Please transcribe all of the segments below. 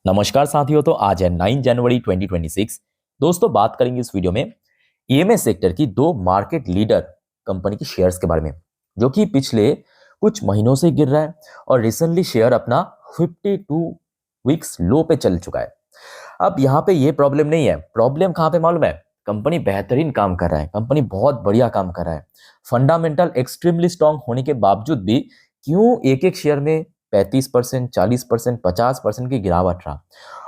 नमस्कार साथियों। तो आज है 9 जनवरी 2026। दोस्तों, बात करेंगे इस वीडियो में ईएमएस सेक्टर की दो मार्केट लीडर कंपनी की शेयर्स के बारे में, जो कि पिछले कुछ महीनों से गिर रहा है और रिसेंटली शेयर अपना 52 वीक्स लो पे चल चुका है। अब यहाँ पे ये प्रॉब्लम नहीं है। प्रॉब्लम कहाँ पे मालूम है? कंपनी बेहतरीन काम कर रहा है, कंपनी बहुत बढ़िया काम कर रहा है, फंडामेंटल एक्सट्रीमली स्ट्रांग होने के बावजूद भी क्यों एक एक शेयर में 35%, 40%, 50% की गिरावट रहा?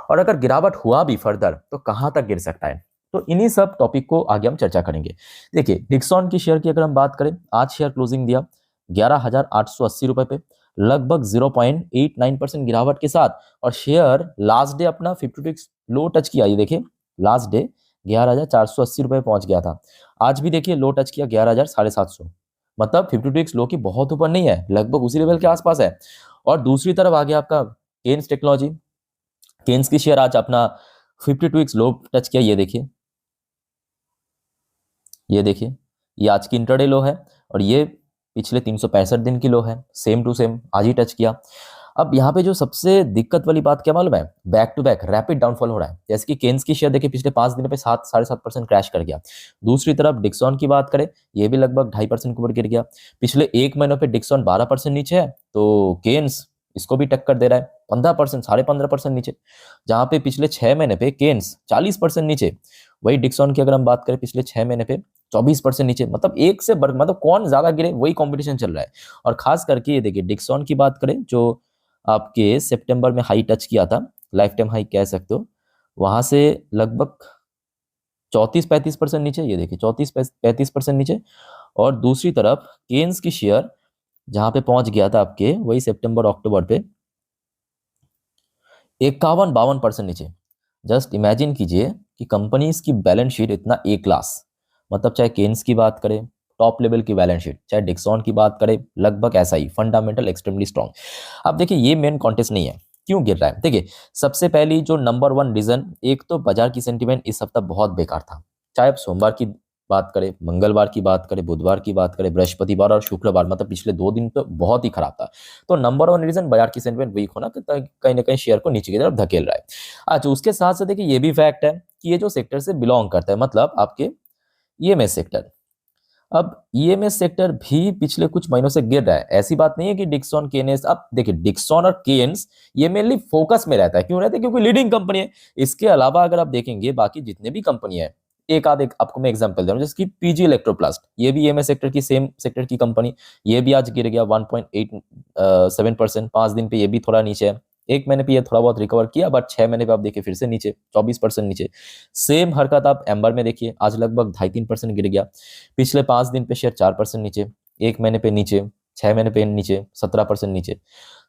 और अगर गिरावट हुआ भी फर्दर तो कहां तक गिर सकता है? तो इन्हीं सब टॉपिक को आगे हम चर्चा करेंगे। देखिए, डिक्सॉन की शेयर की अगर हम बात करें, आज शेयर क्लोजिंग दिया 11,880 रुपए पे, लगभग 0.89% गिरावट के साथ। और शेयर लास्ट डे अपना 52 लो टच किया। ये देखिए, लास्ट डे 11,480 रुपए पहुंच गया था। आज भी देखिए लो टच किया 11,750। मतलब 52 लो की बहुत ऊपर नहीं है, लगभग उसी लेवल के आसपास है। और दूसरी तरफ आ गया आपका केन्स टेक्नोलॉजी। केन्स की शेयर आज अपना 52 लो टच किया। ये देखिए, ये देखिए, ये आज की इंटरडे लो है और ये पिछले 365 दिन की लो है। सेम टू सेम आज ही टच किया। अब यहाँ पे जो सबसे दिक्कत वाली बात क्या मालूम है? Back to back rapid downfall हो रहा है। जैसे कि केन्स की शेयर देखिए, पिछले 5 दिनों पे 7-7.5% क्रैश कर गया। दूसरी तरफ डिक्सॉन की बात करें, ये भी लगभग 2.5% के ऊपर गिर गया। पिछले एक महीनों पे डिक्सॉन 12% नीचे है, तो केन्स इसको भी टक्कर दे रहा है 15%, 15.5% नीचे। जहां पे पिछले 6 महीने पे केन्स 40% नीचे, वही डिक्सॉन की अगर हम बात करें पिछले 6 महीने पे 24% नीचे। मतलब एक से बढ़, मतलब कौन ज्यादा गिरे वही कंपटीशन चल रहा है। और खास करके ये देखिए, डिक्सॉन की बात करें जो आपके सितंबर में हाई टच किया था, लाइफ टाइम हाई कह सकते हो, वहां से लगभग 34-35% नीचे। ये देखिए, 34-35% नीचे। और दूसरी तरफ केन्स की शेयर जहां पे पहुंच गया था आपके वही सितंबर अक्टूबर पे 51-52% नीचे। जस्ट इमेजिन कीजिए कि कंपनीज की बैलेंस शीट इतना ए क्लास, मतलब चाहे केन्स की बात करें टॉप लेवल की बैलेंस शीट, चाहे डिक्सॉन की बात करें लगभग ऐसा ही, फंडामेंटल एक्सट्रीमली स्ट्रांग। अब देखिए, ये मेन कॉन्टेस्ट नहीं है क्यों गिर रहा है। देखिए, सबसे पहली जो नंबर वन रीजन, एक तो बाजार की सेंटीमेंट इस हफ्ता बहुत बेकार था। चाहे आप सोमवार की बात करें, मंगलवार की बात करें, बुधवार की बात करें, बृहस्पतिवार और शुक्रवार, मतलब पिछले 2 दिन तो बहुत ही खराब था। तो नंबर वन रीजन बाजार की सेंटीमेंट वीक होना कहीं ना कहीं शेयर को नीचे की तरफ धकेल रहा है। अच्छा, उसके साथ साथ देखिए ये भी फैक्ट है कि ये जो सेक्टर से बिलोंग करता है, मतलब आपके ईएमएस सेक्टर। अब ईएमएस सेक्टर भी पिछले कुछ महीनों से गिर रहा है। ऐसी बात नहीं है कि डिक्सॉन केनेस, अब देखिए डिक्सॉन और केन्स ये मेनली फोकस में रहता है। क्यों रहता है? क्योंकि लीडिंग कंपनी है। इसके अलावा अगर आप देखेंगे बाकी जितने भी कंपनी है, एक आपको मैं एग्जांपल दे रहा हूँ, जैसे कि पीजी इलेक्ट्रोप्लास्ट, ये भी ईएमएस सेक्टर की, सेम सेक्टर की कंपनी। ये भी आज गिर गया 1.87%। 5 दिन पे ये भी थोड़ा नीचे है। एक महीने पे ये थोड़ा बहुत रिकवर किया, बट 6 महीने पे आप देखिए फिर से नीचे, 24% नीचे। सेम हरकत आप एम्बर में देखिए, आज लगभग 2.5-3% गिर गया। पिछले 5 दिन पे शेयर 4% नीचे, एक महीने पे नीचे, 6 महीने पे नीचे 17% नीचे।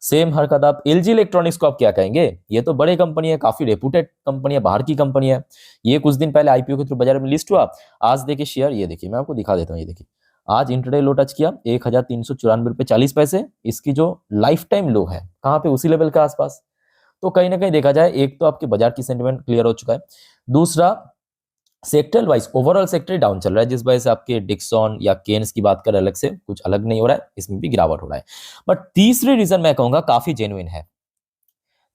सेम हरकत आप एलजी इलेक्ट्रॉनिक्स को आप क्या कहेंगे? ये तो बड़ी कंपनी है, काफी रेपुटेड कंपनी है, बाहर की कंपनी है। ये कुछ दिन पहले आईपीओ के थ्रू बाजार में लिस्ट हुआ। आज देखिए शेयर, ये देखिए मैं आपको दिखा देता हूँ। ये देखिए, आज इंटरडे लो टच किया 1,394 रुपये 40 पैसे। इसकी जो लाइफ टाइम लो है कहाँ पे? उसी लेवल के आसपास। तो कहीं ना कहीं देखा जाए, एक तो आपके बाजार की सेंटिमेंट क्लियर हो चुका है, दूसरा sector wise overall sector down चल रहा है, जिस वजह से आपके डिक्सॉन या केन्स की बात करें अलग से कुछ अलग नहीं हो रहा है, इसमें भी गिरावट हो रहा है। बट तीसरी रीजन मैं कहूंगा काफी जेन्युइन है।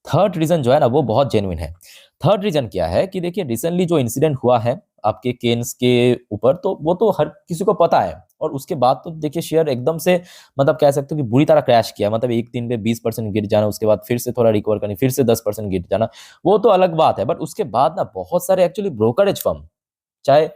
थर्ड रीजन जो है ना, वो बहुत जेन्युइन है। थर्ड रीजन क्या है कि देखिए, रिसेंटली जो इंसिडेंट हुआ है आपके केन्स के ऊपर, तो वो तो हर किसी को पता है। और उसके बाद तो देखिए शेयर एकदम से, मतलब कह सकते हो कि बुरी तरह क्रैश किया। मतलब एक दिन पे 20% गिर जाना, उसके बाद फिर से थोड़ा रिकवर करनी, फिर से 10% गिर जाना, वो तो अलग बात है। बट उसके बाद ना बहुत सारे एक्चुअली ब्रोकरेज फर्म, चाहे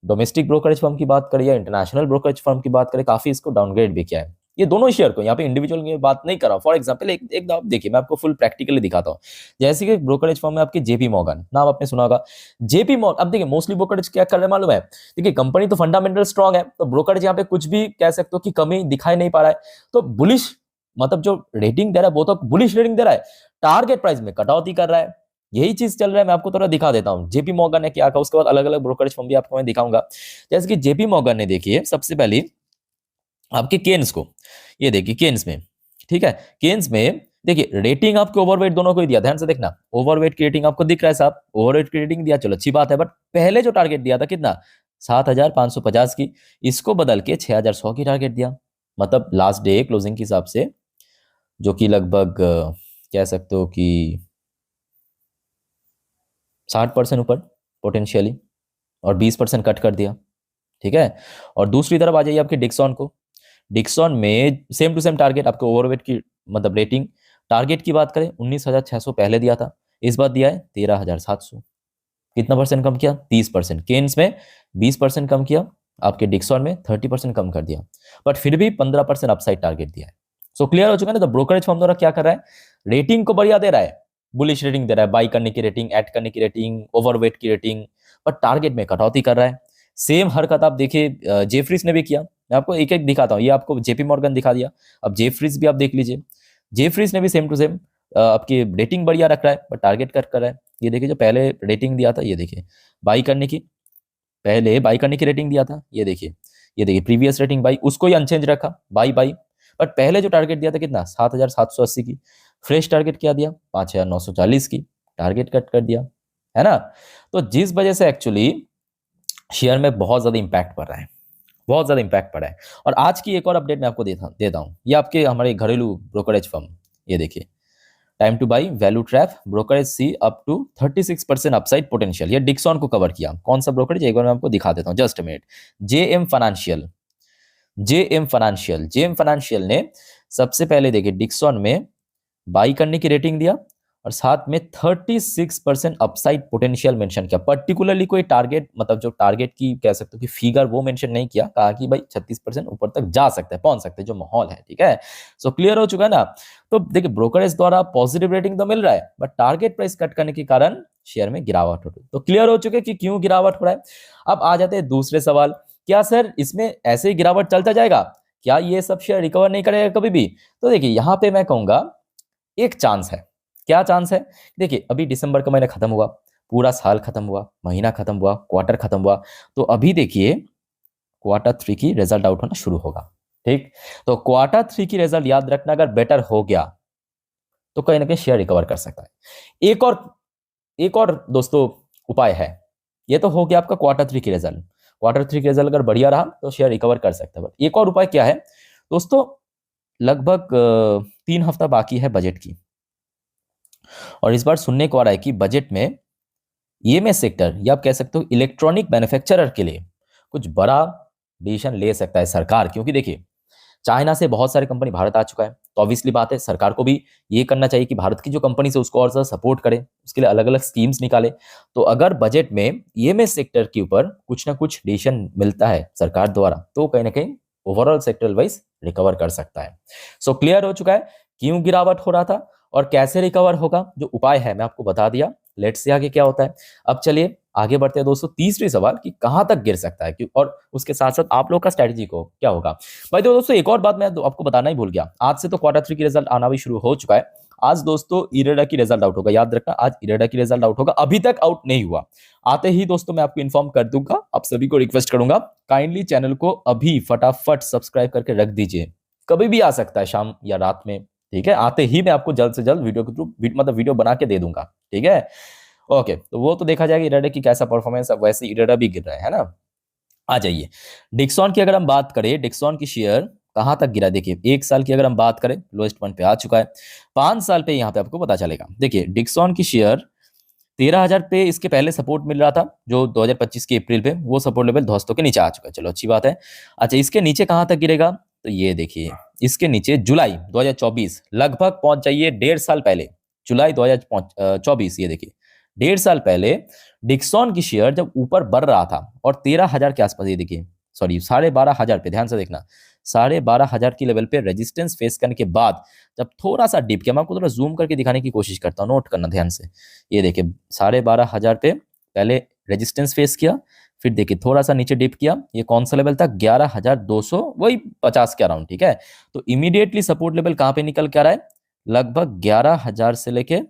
डोमेस्टिक ब्रोकरेज फर्म की बात करें या इंटरनेशनल ब्रोकरेज फर्म की बात करें, काफी इसको डाउनग्रेड भी किया है। ये दोनों शेयर को, यहाँ पे इंडिविजुअल की बात नहीं कर रहा हूं। फॉर एग्जांपल एक आप देखिए, मैं आपको फुल प्रैक्टिकली दिखाता हूँ। जैसे कि ब्रोकरेज फर्म है आपकी जेपी मॉर्गन, नाम आपने सुना होगा। जेपी मॉर्गन, अब देखिए मोस्टली ब्रोकरेज क्या कर रहे हैं मालूम है? देखिए, कंपनी तो फंडामेंटल स्ट्रांग है, तो ब्रोकरेज यहाँ पे कुछ भी कह सकते हो कि कमी दिखाई नहीं पा रहा है। तो बुलिश, मतलब जो रेटिंग दे रहा है वो तो बुलिश रेटिंग दे रहा है, टारगेट प्राइस में कटौती कर रहा है। यही चीज चल रहा है। मैं आपको थोड़ा दिखा देता हूँ जेपी मॉर्गन ने क्या कहा, उसके बाद अलग अलग ब्रोकरेज फर्म भी आपको मैं दिखाऊंगा। जैसे कि जेपी मॉर्गन ने देखिए सबसे पहले आपके केन्स को, ये देखिए केन्स में, ठीक है, केन्स में देखिए रेटिंग आपके ओवरवेट दोनों को ही दिया। ध्यान से देखना, ओवरवेट की रेटिंग आपको दिख रहा है साहब, ओवरवेट की रेटिंग दिया, चलो अच्छी बात है। बट पहले जो टारगेट दिया था कितना? 7,550 की, इसको बदल के 6,100 की टारगेट दिया। मतलब लास्ट डे क्लोजिंग के हिसाब से, जो कि लगभग कह सकते हो कि 60% ऊपर पोटेंशियली, और 20% कट कर दिया, ठीक है। और दूसरी तरफ आ जाइए आपके डिक्सॉन को। डिक्सॉन में सेम टू सेम टारगेट, आपको ओवरवेट की मतलब रेटिंग टारगेट की बात करें 19,600 पहले दिया था, इस बार दिया है 13,700। कितना परसेंट कम किया? 30%। केन्स में 20% कम किया, आपके डिक्सॉन में 30% कम कर दिया, बट फिर भी 15% अपसाइड टारगेट दिया है। सो क्लियर हो चुका है ना। तो ब्रोकरेज फर्म द्वारा क्या कर रहा है, रेटिंग को बढ़िया दे रहा है, बुलिश रेटिंग दे रहा है, बाई करने की रेटिंग, ऐड करने की रेटिंग, ओवरवेट की रेटिंग, पर टारगेट में कटौती कर रहा है। सेम हरकत आप देखिए जेफरीज ने भी किया। मैं आपको एक एक दिखाता हूँ, ये आपको जेपी मॉर्गन दिखा दिया, अब जेफरीज भी आप देख लीजिए। जेफरीज ने भी सेम टू सेम आपकी रेटिंग बढ़िया रख रहा है, बट टारगेट कट कर रहा है। ये देखिए जो पहले रेटिंग दिया था, ये देखिए बाई करने की, पहले बाई करने की रेटिंग दिया था, ये देखिए, ये देखिए प्रीवियस रेटिंग बाई, उसको ही अनचेंज रखा, बाई बाई। बट पहले जो टारगेट दिया था कितना, 7,780 की, फ्रेश टारगेट क्या दिया, 5,940 की, टारगेट कट कर दिया, है ना। तो जिस वजह से एक्चुअली शेयर में बहुत ज्यादा इंपैक्ट पड़ रहा है, बहुत ज्यादा इंपैक्ट पड़ा है। और आज की एक और अपडेट मैं आपको देता हूँ, ये आपके हमारे घरेलू ब्रोकरेज फर्म, ये देखिए time to buy value trap brokerage see up to 36% upside potential, ये डिक्सॉन को कवर किया। कौन सा ब्रोकरेज, एक बार मैं आपको दिखा देता हूँ, just minute. JM financial, JM financial ने सबसे पहले देखिए डिक्सॉन में बाई करने की रेटिंग दिया, और साथ में 36% अपसाइड पोटेंशियल मेंशन किया। पर्टिकुलरली कोई टारगेट, मतलब जो टारगेट की कह सकते हो कि फिगर, वो मेंशन नहीं किया, कहा कि भाई 36% ऊपर तक जा सकते हैं, पहुंच सकते हैं, जो माहौल है, ठीक है। सो क्लियर हो चुका है ना। तो देखिए ब्रोकरेज द्वारा पॉजिटिव रेटिंग तो मिल रहा है, बट टारगेट प्राइस कट करने के कारण शेयर में गिरावट हो रही है। तो क्लियर हो चुके कि क्यों गिरावट हो रहा है। अब आ जाते हैं दूसरे सवाल, क्या सर इसमें ऐसे ही गिरावट चलता जाएगा, क्या ये सब शेयर रिकवर नहीं करेगा कभी भी? तो देखिए यहां पे मैं कहूंगा एक चांस है। क्या चांस है? देखिए अभी दिसंबर का महीना खत्म हुआ, पूरा साल खत्म हुआ, महीना खत्म हुआ, क्वार्टर खत्म हुआ, तो अभी देखिए क्वार्टर 3 की रिजल्ट आउट होना शुरू होगा, ठीक। तो क्वार्टर 3 की रिजल्ट याद रखना, अगर बेटर हो गया तो कहीं ना कहीं शेयर रिकवर कर सकता है। एक और दोस्तों उपाय है। ये तो हो गया आपका क्वार्टर 3 की रिजल्ट, क्वार्टर 3 की रिजल्ट अगर बढ़िया रहा तो शेयर रिकवर कर सकता है। बट एक और उपाय क्या है दोस्तों, लगभग 3 हफ्ता बाकी है बजट की, और इस बार सुनने को आ रहा है कि बजट में ईएमएस सेक्टर, या आप कह सकते हो इलेक्ट्रॉनिक मैन्युफैक्चरर के लिए कुछ बड़ा डिसीजन ले सकता है सरकार। क्योंकि देखिए चाइना से बहुत सारे कंपनी भारत आ चुका है, तो ऑब्वियसली बात है सरकार को भी ये करना चाहिए कि भारत की जो कंपनी से उसको और ज्यादा सपोर्ट करे, उसके लिए अलग अलग स्कीम्स निकाले। तो अगर बजट में ईएमएस सेक्टर के ऊपर कुछ ना कुछ डिसीजन मिलता है सरकार द्वारा, तो कहीं ना कहीं ओवरऑल सेक्टर वाइज रिकवर कर सकता है। सो क्लियर हो चुका है क्यों गिरावट हो रहा था और कैसे रिकवर होगा, जो उपाय है मैं आपको बता दिया। लेट्स से आगे क्या होता है। अब चलिए आगे बढ़ते हैं दोस्तों, तीसरी सवाल कि कहां तक गिर सकता है, और उसके साथ साथ आप लोग का स्ट्रेटजी को क्या होगा। भाई तो दोस्तों एक और बात मैं आपको बताना ही भूल गया, आज से तो क्वार्टर 3 की रिजल्ट आना भी शुरू हो चुका है। आज दोस्तों इरेडा की रिजल्ट आउट होगा, याद रखना आज इरेडा की रिजल्ट आउट होगा, अभी तक आउट नहीं हुआ। आते ही दोस्तों मैं आपको इन्फॉर्म कर दूंगा। आप सभी को रिक्वेस्ट करूंगा काइंडली चैनल को अभी फटाफट सब्सक्राइब करके रख दीजिए, कभी भी आ सकता है शाम या रात में, ठीक है। आते ही मैं आपको जल्द से जल्द वीडियो के थ्रू मतलब वीडियो बना के दे दूंगा, ठीक है। ओके तो वो तो देखा जाएगा इरेडा की कैसा परफॉर्मेंस है, वैसे इरेडा भी गिर रहा है ना। आ जाइए डिक्सॉन की अगर हम बात करें, डिक्सॉन की शेयर कहां तक गिरा, देखिए 1 साल की अगर हम बात करें लोएस्ट पॉइंट पे आ चुका है, 5 साल पे यहाँ पे आपको पता चलेगा। देखिए डिक्सॉन की शेयर 13,000 पे इसके पहले सपोर्ट मिल रहा था, जो 2025 के अप्रैल पे, वो सपोर्ट लेवल ध्वस्तों के नीचे आ चुका है, चलो अच्छी बात है। अच्छा इसके नीचे कहां तक गिरेगा, तो ये देखिए इसके नीचे जुलाई 2024 लगभग पहुंच जाइए, 1.5 साल पहले, जुलाई 2024, ये देखिए 1.5 साल पहले डिक्सॉन की शेयर जब ऊपर बढ़ रहा था और 13,000 के आसपास, ये देखिए सॉरी 12,500 पे, ध्यान से देखना 12,500 की लेवल पे रेजिस्टेंस फेस करने के बाद जब थोड़ा सा डिप किया, मैं आपको थोड़ा जूम करके दिखाने की कोशिश करता हूँ, नोट करना ध्यान से। ये देखिए 12,500 पे पहले रेजिस्टेंस फेस किया, फिर देखिए थोड़ा सा नीचे डिप किया, ये कौन सा लेवल था 11,200 वही 50 के अराउंड, ठीक है। तो इमीडिएटली सपोर्ट लेवल कहां पे निकल के आ रहा है, लगभग 11,000 से लेके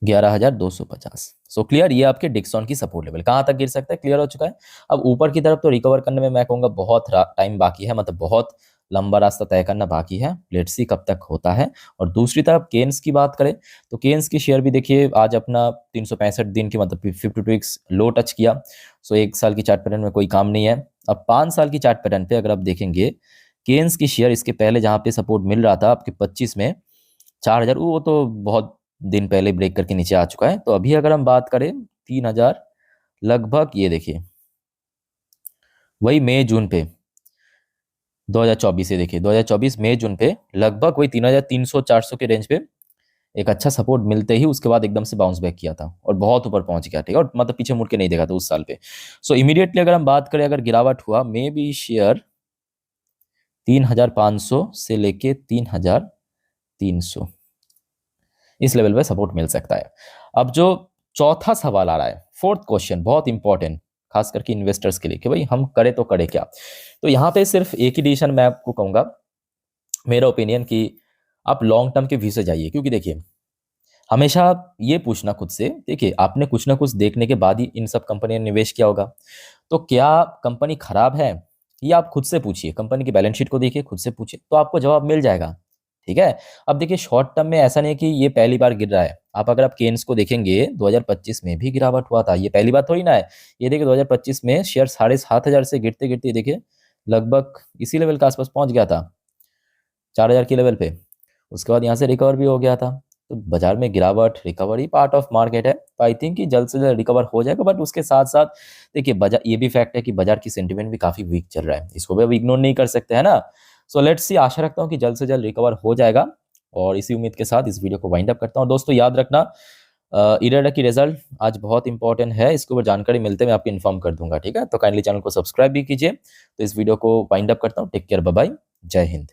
11,250। सो क्लियर, ये आपके डिक्सॉन की सपोर्ट लेवल कहां तक गिर सकता है, क्लियर हो चुका है। अब ऊपर की तरफ तो रिकवर करने में मैं कहूंगा बहुत टाइम बाकी है, मतलब बहुत लंबा रास्ता तय करना बाकी है, लेट्स सी कब तक होता है। और दूसरी तरफ केन्स की बात करें तो केन्स की शेयर भी देखिए आज अपना 365 दिन की मतलब 52 वीक्स लो टच किया। सो 1 साल की चार्ट पैटर्न में कोई काम नहीं है। अब 5 साल की चार्ट पैटर्न पे अगर आप देखेंगे, केन्स की शेयर इसके पहले जहां पे सपोर्ट मिल रहा था आपके 25 में 4,000, वो तो बहुत दिन पहले ब्रेक करके नीचे आ चुका है। तो अभी अगर हम बात करें 3000 लगभग, ये देखिए वही मई जून पे 2024 से, देखिए 2024 मई जून पे लगभग वही 3300 400 के रेंज पे एक अच्छा सपोर्ट मिलते ही उसके बाद एकदम से बाउंस बैक किया था और बहुत ऊपर पहुंच गया, ठीक है, और मतलब पीछे मुड़ के नहीं देखा था उस साल पे। सो इमीडिएटली अगर हम बात करें, अगर गिरावट हुआ, मे बी शेयर 3500 से लेके 3300 इस लेवल पे सपोर्ट मिल सकता है। अब जो चौथा सवाल आ रहा है, फोर्थ क्वेश्चन, बहुत इंपॉर्टेंट खास करके इन्वेस्टर्स के लिए, कि भाई हम करें तो करें क्या। तो यहाँ पे सिर्फ एक ही डिसीजन मैं आपको कहूंगा, मेरा ओपिनियन, कि आप लॉन्ग टर्म के व्यू से जाइए। क्योंकि देखिए हमेशा ये पूछना खुद से, देखिए आपने कुछ ना कुछ देखने के बाद ही इन सब कंपनियों में निवेश किया होगा, तो क्या कंपनी खराब है, ये आप खुद से पूछिए, कंपनी की बैलेंस शीट को देखिए, खुद से पूछिए, तो आपको जवाब मिल जाएगा। ठीक है। अब देखिए शॉर्ट टर्म में ऐसा नहीं है कि ये पहली बार गिर रहा है। आप अगर आप केन्स को देखेंगे 2025 में भी गिरावट हुआ था, ये पहली बार थोड़ी ना है। ये देखिए 2025 में शेयर 7500 से गिरते गिरते देखिए लगभग इसी लेवल के आसपास पहुंच गया था, 4000 के लेवल पे। उसके बाद यहाँ से रिकवर भी हो गया था। तो बाजार में गिरावट, रिकवरी पार्ट ऑफ मार्केट है। तो आई थिंक कि जल्द से जल्द रिकवर हो जाएगा। बट उसके साथ साथ देखिए बाजार, ये भी फैक्ट है कि बाजार की सेंटिमेंट भी काफी वीक चल रहा है, इसको भी अब इग्नोर नहीं कर सकते, है ना। सो लेट्स सी, आशा रखता हूँ कि जल्द से जल्द रिकवर हो जाएगा। और इसी उम्मीद के साथ इस वीडियो को वाइंड अप करता हूँ। दोस्तों याद रखना, इरेडा की रिजल्ट आज बहुत इंपॉर्टेंट है, इसके ऊपर जानकारी मिलते मैं आपको इन्फॉर्म कर दूंगा। ठीक है, तो काइंडली चैनल को सब्सक्राइब भी कीजिए। तो इस वीडियो को वाइंड अप करता हूँ। टेक केयर, बाय बाय, जय हिंद।